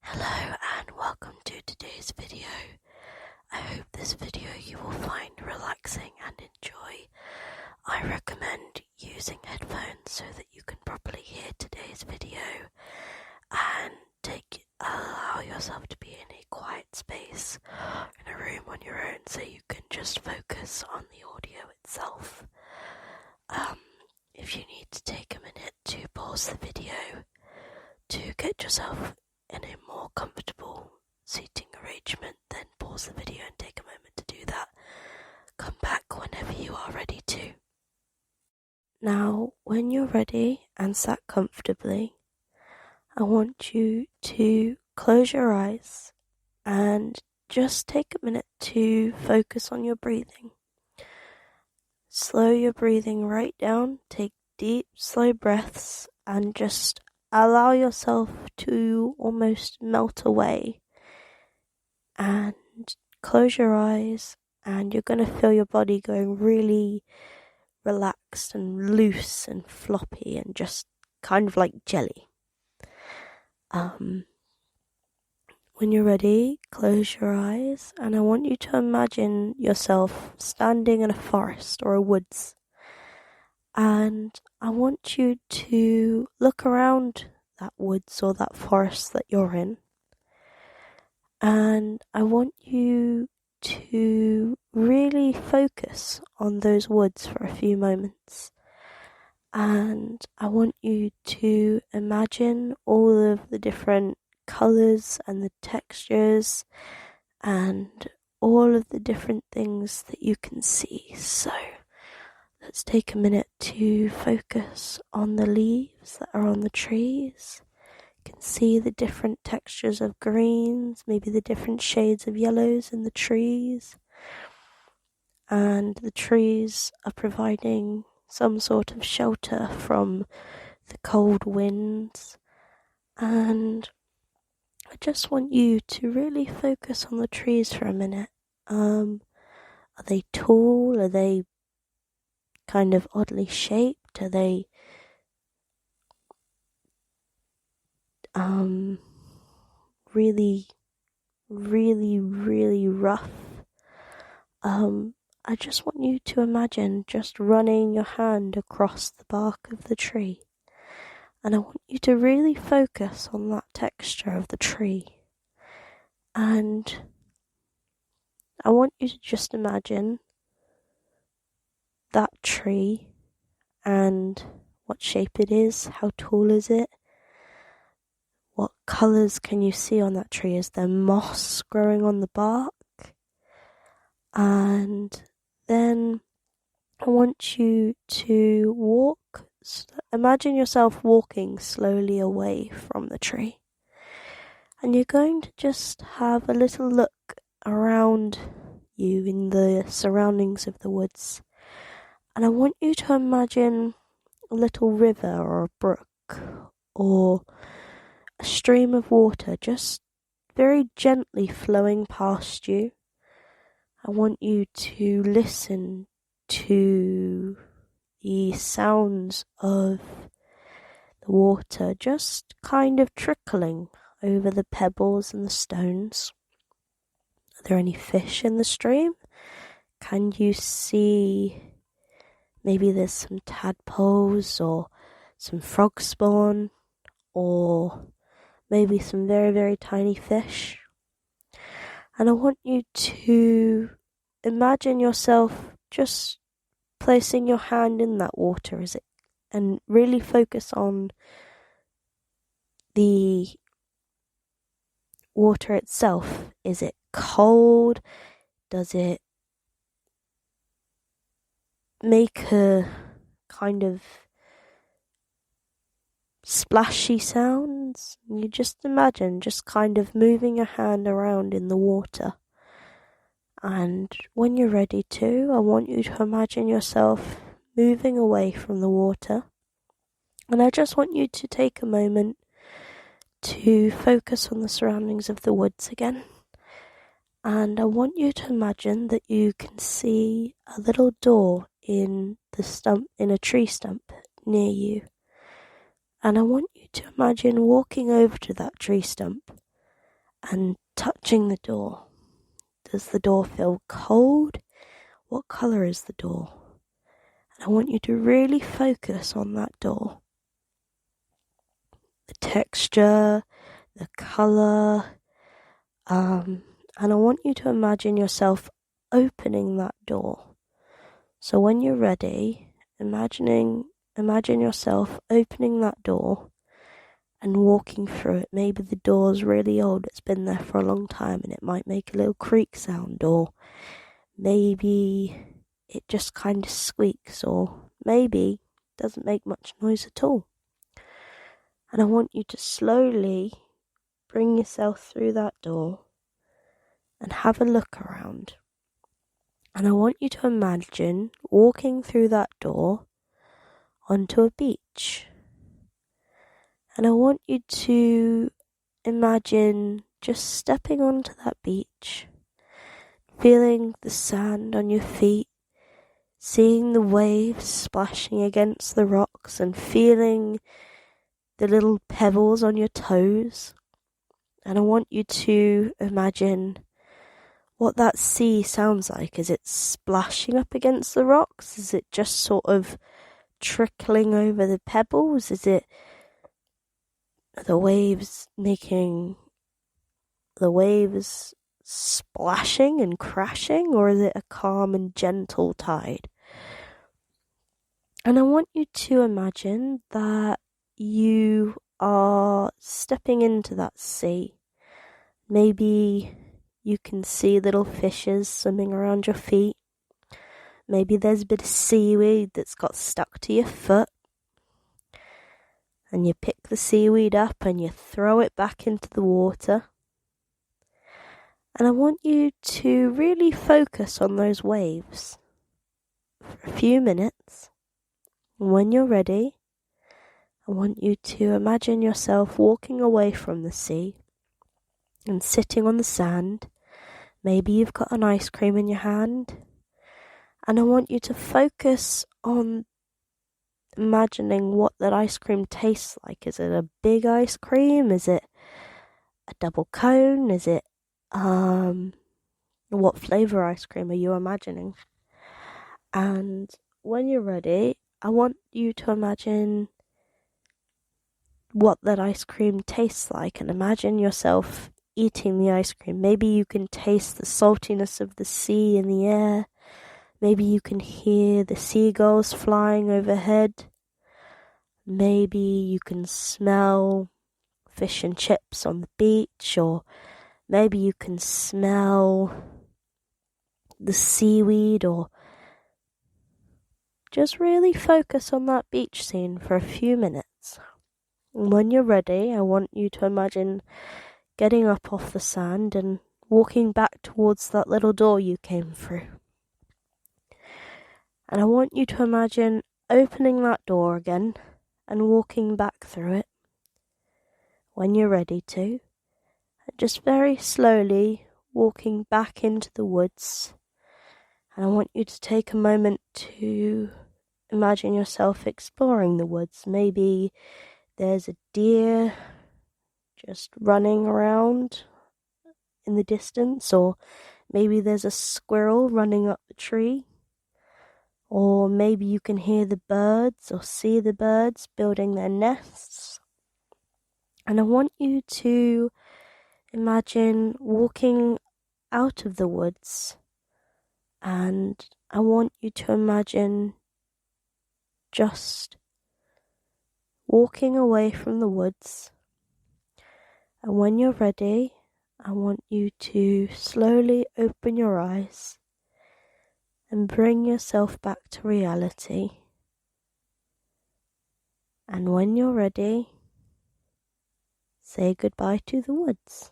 Hello and welcome to today's video. I hope this video you will find relaxing and enjoy. I recommend using headphones so that you can properly hear today's video and allow yourself to be in a quiet space, in a room on your own, so you can just focus on the audio itself. If you need to take a minute to pause the video to get yourself in a more comfortable seating arrangement, then pause the video and take a moment to do that. Come back whenever you are ready to. Now, when you're ready and sat comfortably, I want you to close your eyes and just take a minute to focus on your breathing. Slow your breathing right down, take deep, slow breaths, and just allow yourself to almost melt away. And close your eyes, and you're going to feel your body going really relaxed and loose and floppy and just kind of like jelly. When you're ready, close your eyes, and I want you to imagine yourself standing in a forest or a woods. And I want you to look around that woods or that forest that you're in. And I want you to really focus on those woods for a few moments. And I want you to imagine all of the different colours and the textures and all of the different things that you can see. So let's take a minute to focus on the leaves that are on the trees. You can see the different textures of greens, maybe the different shades of yellows in the trees. And the trees are providing some sort of shelter from the cold winds. And I just want you to really focus on the trees for a minute. Are they tall? Are they kind of oddly shaped? Are they really, really, really rough? I just want you to imagine just running your hand across the bark of the tree. And I want you to really focus on that texture of the tree. And I want you to just imagine that tree and what shape it is, how tall is it, what colours can you see on that tree? Is there moss growing on the bark? And then I want you to imagine yourself walking slowly away from the tree. And you're going to just have a little look around you in the surroundings of the woods. And I want you to imagine a little river or a brook or a stream of water just very gently flowing past you. I want you to listen to the sounds of the water just kind of trickling over the pebbles and the stones. Are there any fish in the stream? Can you see maybe there's some tadpoles or some frog spawn or maybe some very, very tiny fish? And I want you to imagine yourself just placing your hand in that water and really focus on the water itself. Is it cold? Does it make a kind of splashy sounds? You just imagine just kind of moving your hand around in the water. And when you're ready to, I want you to imagine yourself moving away from the water. And I just want you to take a moment to focus on the surroundings of the woods again. And I want you to imagine that you can see a little door in a tree stump near you. And I want you to imagine walking over to that tree stump and touching the door. Does the door feel cold? What colour is the door? And I want you to really focus on that door. The texture, the colour, and I want you to imagine yourself opening that door. So when you're ready, imagine yourself opening that door and walking through it. Maybe the door's really old, it's been there for a long time, and it might make a little creak sound, or maybe it just kind of squeaks, or maybe it doesn't make much noise at all. And I want you to slowly bring yourself through that door and have a look around. And I want you to imagine walking through that door onto a beach. And I want you to imagine just stepping onto that beach, feeling the sand on your feet, seeing the waves splashing against the rocks, and feeling the little pebbles on your toes. And I want you to imagine what that sea sounds like. Is it splashing up against the rocks? Is it just sort of trickling over the pebbles? Is it the waves making the waves splashing and crashing, or is it a calm and gentle tide? And I want you to imagine that you are stepping into that sea. Maybe you can see little fishes swimming around your feet. Maybe there's a bit of seaweed that's got stuck to your foot. And you pick the seaweed up and you throw it back into the water. And I want you to really focus on those waves for a few minutes. And when you're ready, I want you to imagine yourself walking away from the sea and sitting on the sand. Maybe you've got an ice cream in your hand. And I want you to focus on imagining what that ice cream tastes like. Is it a big ice cream? Is it a double cone? Is it, what flavour ice cream are you imagining? And when you're ready, I want you to imagine what that ice cream tastes like, and imagine yourself eating the ice cream. Maybe you can taste the saltiness of the sea in the air. Maybe you can hear the seagulls flying overhead. Maybe you can smell fish and chips on the beach, or maybe you can smell the seaweed, or just really focus on that beach scene for a few minutes. And when you're ready, I want you to imagine getting up off the sand and walking back towards that little door you came through. And I want you to imagine opening that door again and walking back through it. When you're ready to, and just very slowly walking back into the woods. And I want you to take a moment to imagine yourself exploring the woods. Maybe there's a deer just running around in the distance, or maybe there's a squirrel running up the tree, or maybe you can hear the birds or see the birds building their nests. And I want you to imagine walking out of the woods, and I want you to imagine just walking away from the woods. And when you're ready, I want you to slowly open your eyes and bring yourself back to reality. And when you're ready, say goodbye to the woods.